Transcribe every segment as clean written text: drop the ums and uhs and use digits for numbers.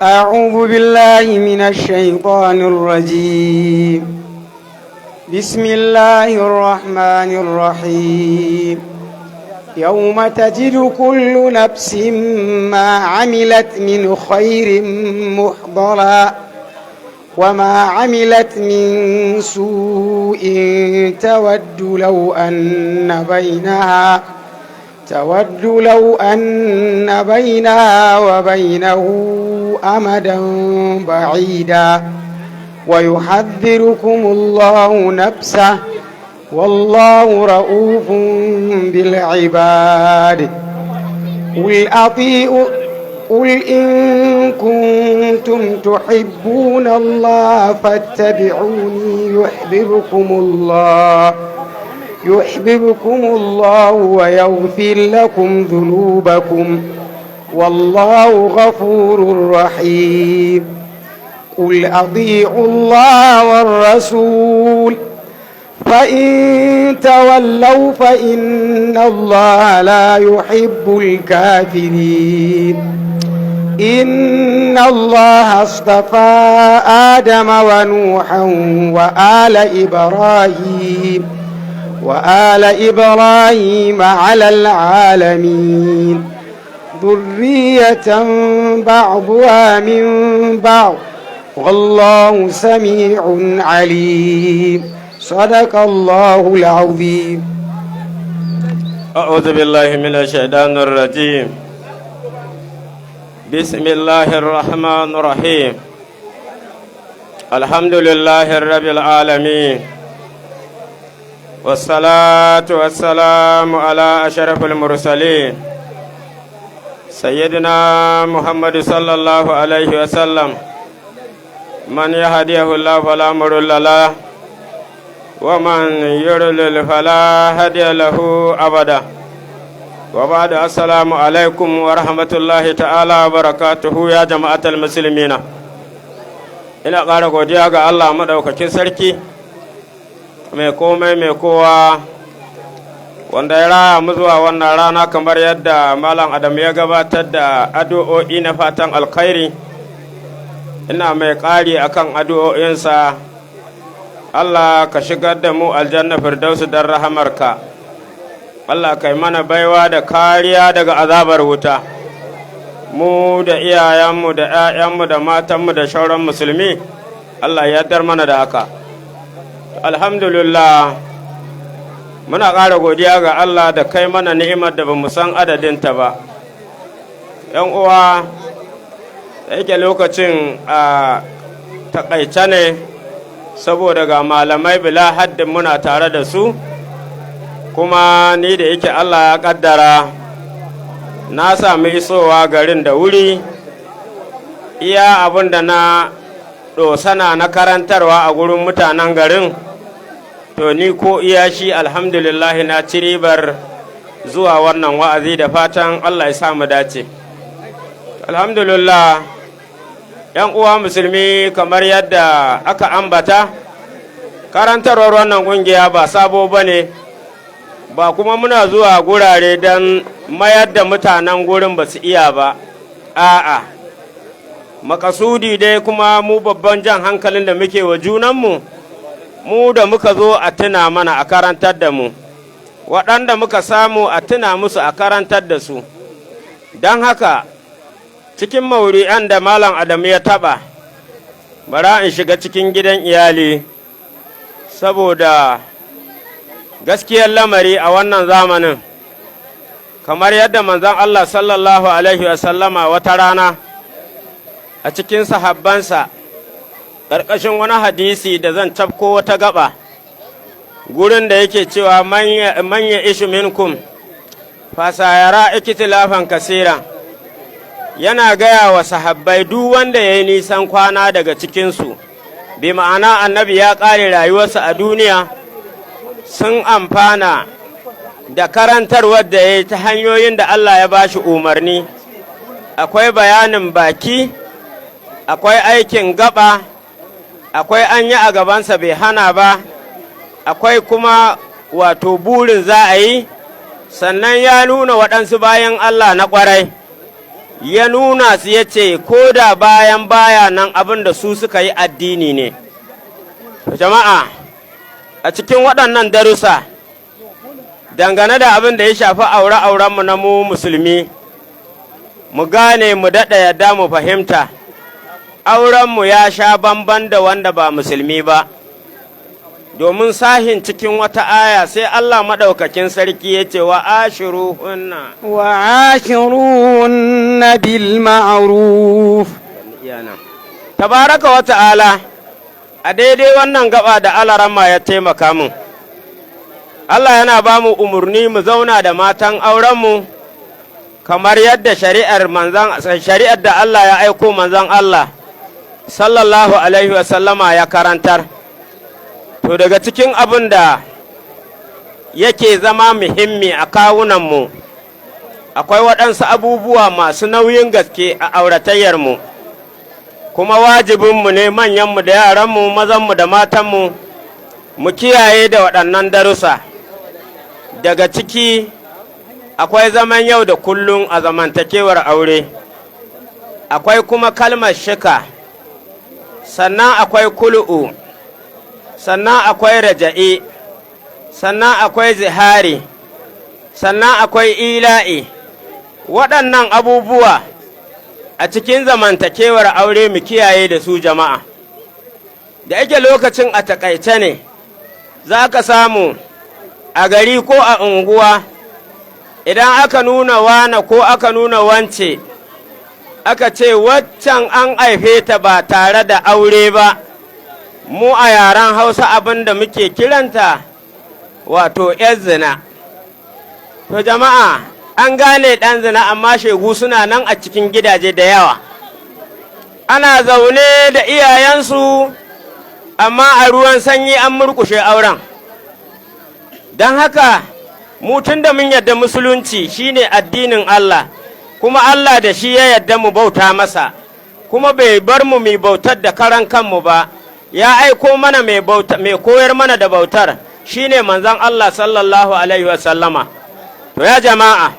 أعوذ بالله من الشيطان الرجيم. بسم الله الرحمن الرحيم. يوم تجد كل نفس ما عملت من خير محضرا وما عملت من سوء تود لو أن بينها وبينه أمدا بعيدا ويحذركم الله نفسه والله رؤوف بالعباد. قل إن كنتم تحبون الله فاتبعوني يحببكم الله ويغفر لكم ذنوبكم والله غفور رحيم. قل أطيعوا الله والرسول فإن تولوا فإن الله لا يحب الكافرين. إن الله اصطفى آدم ونوحا وآل إبراهيم على العالمين ذرية بعضها من بعض والله سميع عليم. صدق الله العظيم. أعوذ بالله من الشيطان الرجيم. بسم الله الرحمن الرحيم. الحمد لله رب العالمين والصلاة والسلام على أشرف المرسلين سيدنا محمد صلى الله عليه وسلم من يهديه الله فلا مضل له ومن يضلل فلا هادي له أبدا. وبعد السلام عليكم ورحمة الله تعالى وبركاته يا جماعة المسلمين. ina ƙara godiya ga Allah maɗaukakin sarki mai komai mai kowa wanda ya raya mu zuwa wannan rana kamar yadda Malam Adam ya gabatar da addu'o'i na fatan alkhairi. Ina mai ƙari akan addu'o'insa. Allah ka shigar da mu aljanna firdausu don rahamarka. Allah kai mana baiwa da kariya daga azabar wuta. Mu da iyayenmu da 'ya'yanmu da matanmu da shauran musulmi Allah ya dar mana da haka. Alhamdulillah muna ƙara godiya ga Allah da kai mana ni'imar da bamu san adadinta ba. 'Yan uwa da yake lokacin a takaice ne saboda ga malamai bila haddin muna tare da su, kuma ni da yake Allah ya kaddara na sami isowa garin da wuri. Iya abin da na dosana na karantarwa a gurin mutanen garin, to ni ko iya shi alhamdulillah na ci ribar zuwa wannan wa'azi da fatan Allah ya samu dace. Alhamdulillah, ‘yan uwa musulmi, kamar yadda aka ambata, karantarwar wannan ƙungiya ba sabo ba ne, ba kuma muna zuwa gurare don mayar da mutanen gurin ba su iya ba. A'a, makasudi dai kuma mu babban jan hankalin da muke wa junanmu, mu da muka zo a tuna mana a karantar da mu, waɗanda muka samu a tuna musu a karantar da su. Don haka cikin mauri'an da Malam Adamu ya taɓa, bara in shiga cikin gidan iyali, saboda gaskiyar lamari a wannan zamanin, kamar yadda manzon Allah sallallahu alaihi wasallama wata rana a cikin sahabbansa ƙarƙashin wani hadisi da zan cafko wata gaba, gurin da yake cewa manya ishu minkum fasayara ikitilafan kasira, yana gaya wa sahabbai duk wanda ya yi nisan kwana daga cikinsu, bi ma'ana annabi ya ƙare rayuwarsa a duniya, sun amfana da karantarwar da ya yi ta hanyoyin da Allah ya ba shi umarni. Akwai bayanin baki, akwai aikin gaba, akwai an yi a gabansa bai hana ba, akwai kuma wato burin za a yi, sannan ya nuna waɗansu bayan Allah na ƙwarai ya nuna su ya ce ko da bayan baya nan abin da su suka yi addini ne. Jama'a, a cikin waɗannan darussa dangane da abin da ya shafi aure-aurenmu na mu musulmi, mu gane mu daɗa yadda mu fahimta aurenmu ya sha bamban da wanda ba musulmi ba, domin sahin cikin wata aya sai Allah maɗaukakin sarki ya ce wa ashiruhunna bil ma'ruf. Tabaraka wa ta'ala a daidai wannan gaba da alarama ya taimaka min, Allah yana ba mu umarni mu zauna da matan aurenmu kamar yadda shari'ar da Allah ya aiko manzon Allah sallallahu alaihi wasallama ya karantar. To daga cikin abin da yake zama muhimmi a kawunanmu akwai waɗansu abubuwa masu nauyin gaske a auratayyarmu, kuma wajibinmu ne manyanmu da yaranmu, mazanmu da matanmu mu kiyaye da waɗannan darussa. Daga ciki akwai zaman yau da kullum a zamantakewar aure, akwai kuma kalmar shika, sannan akwai kulu'u, sannan akwai raja'i, sannan akwai zihari, sannan akwai ila'i. Waɗannan abubuwa a cikin zamantakewar aure mu kiyaye da su jama'a. Da yake lokacin a taƙaice ne, za ka samu a gari ko a unguwa idan aka nuna wane ko aka nuna wance, aka ce waccan an haife ta ba tare da aure ba, mu a yaren Hausa abin da muke kiranta wato ‘yar zina. To jama'a, an gane ɗan zina amma shegu suna nan a cikin gidaje da yawa. Ana zaune da iyayensu amma a ruwan sanyi an murkushe auren. Don haka, tun da mun yadda musulunci shine addinin Allah, kuma Allah da shi ya yadda mu bauta masa, kuma bai bar mu mai bautar da karan kanmu ba, ya aiko mana mai koyar mana da bautar shine manzon Allah sallallahu alaihi wasallama. To ya jama'a,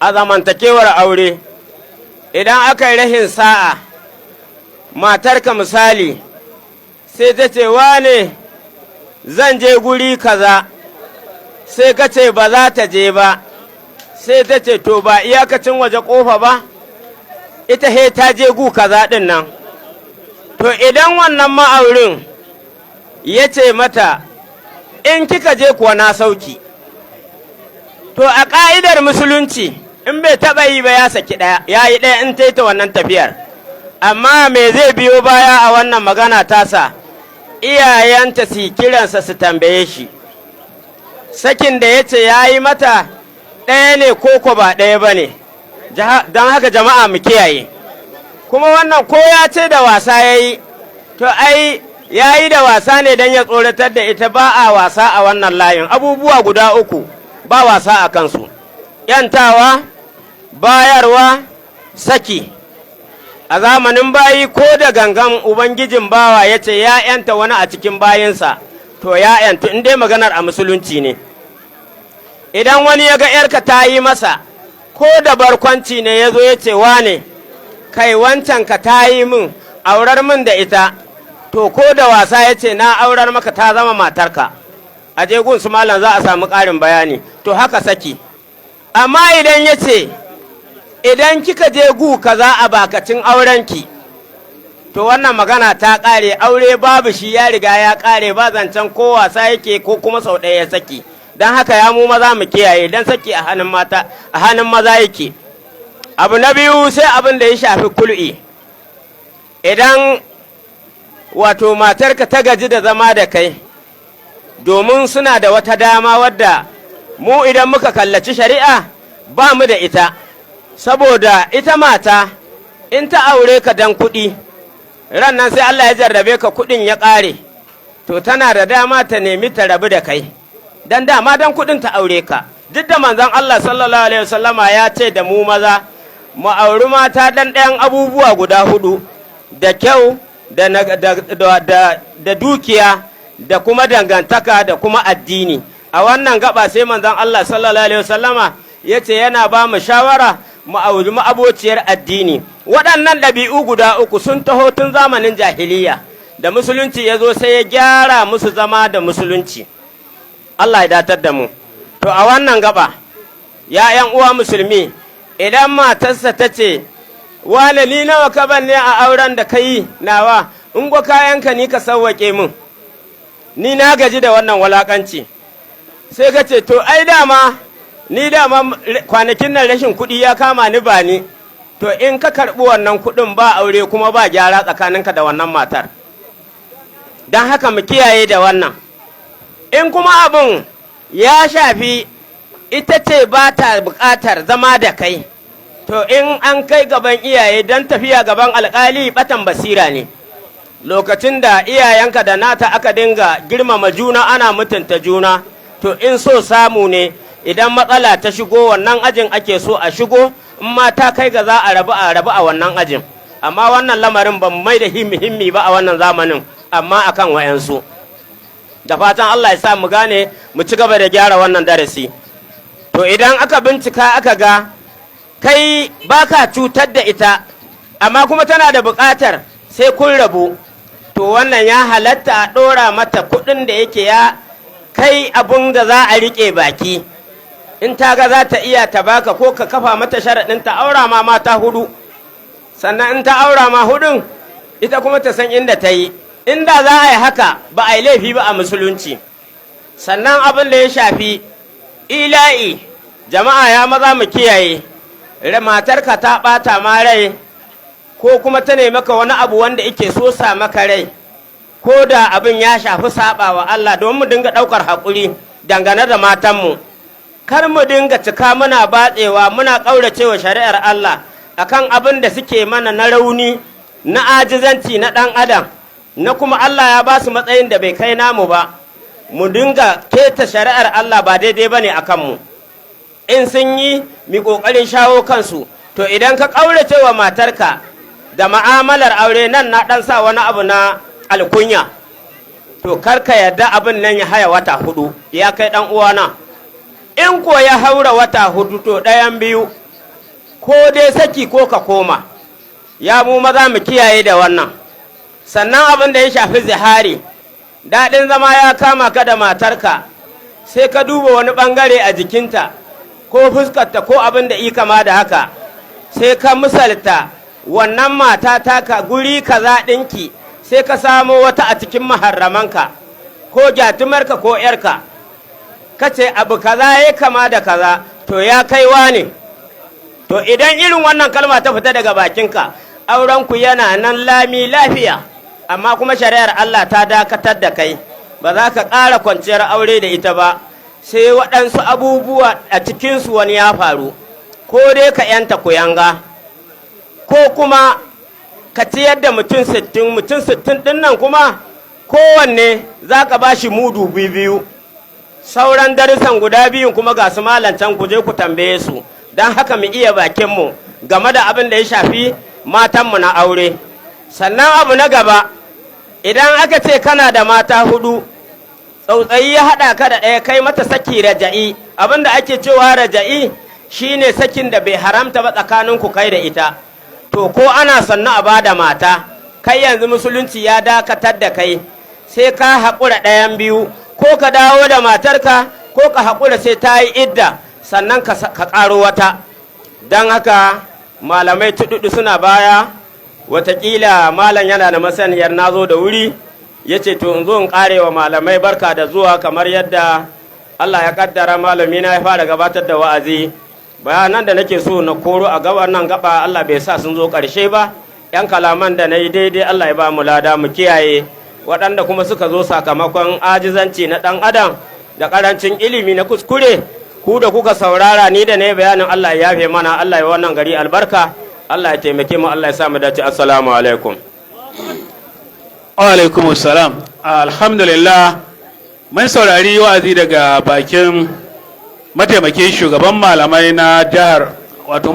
a zamantakewar aure, idan aka yi rahin sa'a, matarka misali, sai ta ce wane zan je guri kaza, sai ka ce ba za ta je ba, sai ta ce to ba iyakacin waje ƙofa ba, ita he ta je gu kaza ɗin nan. To idan wannan ma'aurin ya ce mata, in kika je kuwa na sauki, to a ƙa'idar musulunci in bai taɓa yi ba ya saki ɗaya, ya yi ɗaya in ta wannan tafiyar. Amma me zai biyo baya a wannan magana tasa, iyayenta su kiransa su tambaye shi. Sakin da ya ce ya yi mata ɗaya ne ko ba ɗaya ba ne, don haka jama'a mu kiyaye. Kuma wannan ko ya ce da wasa ya yi, to ai ya yi da wasa ne don ya tsoratar da ita, ba a wasa a wannan layin. Abubuwa guda uku ba wasa a kansu: ‘yantawa, bayarwa, saki. A zamanin bayi ko da gangan Ubangijin bawa ya ce ya ‘yanta wani a cikin bayinsa, to ya ‘yantu in dai maganar a musulunci ne. Idan wani ya ga ‘yarka ta yi masa, ko da barkwanci ne ya zo ya ce wane, kai wancan ka ta yi min, aurar min da ita, to ko da wasa ya ce na aurar maka ta zama matarka, a je gun su malam za a samu ƙarin bayani. To haka saki. Amma idan ya ce, idan kika je gu kaza a bakacin aurenki, to wannan magana ta ƙare, aure babu shi, ya riga ya ƙare, ba zancen ko wasa yake ko kuma sau ɗaya ya saki. Don haka ya mu maza mu kiyaye, don saki a hannun mata, a hannun maza yake. Abu na biyu sai abin da ya shafi kul'i. Idan wato matarka ta gaji da zama da kai, domin suna da wata dama wadda mu idan muka kallaci shari'a ba mu da ita, saboda ita mata in ta aure ka dan kuɗi, ran nan sai Allah ya jarrabe ka kuɗin ya ƙare, to tana da dama ta nemi ta rabu da kai, dan dama dan kuɗin ta aure ka. Duk da manzon Allah sallallahu alaihi wasallama ya ce da mu maza mu auri mata dan ɗayan abubuwa guda hudu: da kyau, da dukiya, da kuma dangantaka, da kuma addini. A wannan gaba sai manzon Allah sallallahu alaihi wasallama ya ce yana ba mu shawara ma'auri ma'abociyar addini. Waɗannan ɗabi'u guda uku sun taho tun zamanin jahiliya, da musulunci ya zo sai ya gyara musu zama da musulunci. Allah ya datar da mu. To a wannan gaba, ya ‘yan uwa musulmi, idan matarsa ta ce, wane ni nawa ka ban ne a auren da ka yi nawa, in gwa kayanka ni ka sauwaƙe min, ni na gaji da wannan walaƙanci. Sai ka ce, to ai dama, ni dama kwanakin nan rashin kuɗi ya kama ni ba ni, to in ka karɓi wannan kuɗin ba aure kuma ba gyara tsakaninka da wannan matar. Don haka mu kiyaye da wannan. In kuma abin ya shafi ita ce ba ta buƙatar zama da kai, to in an kai gaban iyaye don tafiya gaban alƙali batan basira ne. Lokacin da iyayenka da nata aka dinga girmama juna ana mutunta juna, to in so samu ne idan matsala ta shigo wannan ajin ake so a shigo, in ma ta kai ga za a rabu a wannan ajin. Amma wannan lamarin ban mai da himmi ba a wannan zamanin, amma akan wayansu. Da fatan Allah ya sa mu gane mu ci gaba da gyara wannan darasi. To idan aka bincika aka ga kai baka cutar da ita, amma kuma tana da buƙatar sai kun rabu, to wannan ya halatta a ɗora mata kuɗin da yake ya kai abun da za a riƙe baki. In ta ga za ta iya ta baka ko ka kafa mata sharaɗin ta aura ma mata hudu, sannan in ta aura ma hudun ita kuma ta san inda ta yi. Inda za a yi haka ba a yi laifi ba a musulunci. Sannan abin da ya shafi ila'i, jama'a ya maza mu kiyaye, matarka ta ɓata ma rai ko kuma ta maka wani abu wanda ike so sa maka rai, ko da abin ya shafi saɓa wa Allah, don mu dinga ɗaukar haƙuri dangane da matanmu. Kar mu dinga cika muna batsewa muna ƙauracewa shari'ar Allah akan abin da suke mana na rauni, na ajizanci na ɗan adam, na kuma Allah ya ba su matsayin da bai kai namu ba. Mu dinga keta shari'ar Allah ba daidai ba ne a kanmu. In sun yi mi ƙoƙarin shawo kansu, to idan ka ƙaurace wa matarka da ma'amalar aure nan na ɗan sa wani abu na alkunya, to karka yarda abin nan ya haya wata hudu, ya kai ɗan uwana. In ko ya haura wata hudu, to ɗayan biyu, ko dai saki ko ka koma. Ya mu maza mu kiyaye da wannan. Sannan abin da ya shafi zihari, daɗin zama ya kama ka da matarka, sai ka duba wani ɓangare a jikinta ko fuskarta ko abin da i kama da haka, sai ka misalta wannan mata taka guri kaza ɗinki, sai ka samo wata a cikin maharramanka ko gyatumarka ko ‘yarka, ka ce abu kaza ya kama da kaza, to ya kaiwa ne. To idan irin wannan kalma ta fita daga bakinka, aurenku yana nan lami lafiya, amma kuma shari'ar Allah ta dakatar da kai, ba za ka ƙara kwanciyar aure da ita ba, sai waɗansu abubuwa a cikinsu wani ya faru, ko dai ka ‘yanta kuyanga, ko kuma ka ciyar da mutum 60 ɗin nan kuma kowanne za ka ba shi mudu biyu. Sauran darussan guda biyun kuma ga su malancan ku je ku tambaye su, don haka mu iya bakinmu game da abin da ya shafi matanmu na aure. Sannan abu na gaba, idan aka ce kana da mata hudu, tsautsayi ya haɗa ka da ɗaya kai mata saki raja'i. Abin da ake cewa raja'i shine sakin da bai haramta ba tsakaninku kai da ita. To ko ana sannu a bada mata, kai yanzu musulunci ya dakatar da kai, sai ka haƙura ɗayan biyu, ko ka dawo da matarka ko ka haƙura sai ta yi idda sannan ka ƙaro wata. Don haka malamai tuɗuɗu suna baya, watakila malam yana da masaniyar na zo da wuri, ya ce to in zo in ƙare wa malamai barka da zuwa, kamar yadda Allah ya ƙaddara malami na ya fara gabatar da wa'azi. Bayanan da nake so na koro a gaban nan gaba Allah bai sa sun zo ƙarshe ba, 'yan kalaman da na yi daidai Allah ya ba mu lada mu kiyaye, waɗanda kuma suka zo sakamakon ajizanci na ɗan adam da ƙarancin ilimi na kuskure, ku da kuka saurara ni da ne bayanin Allah ya yafe mana, Allah ya wannan gari albarka, Allah ya taimake mu, Allah ya sa mu dace. Assalamu alaikum. Wa alaikum assalam. Alhamdulillah, mun saurari wa'azi daga bakin mataimakin shugaban malamai na jihar, wato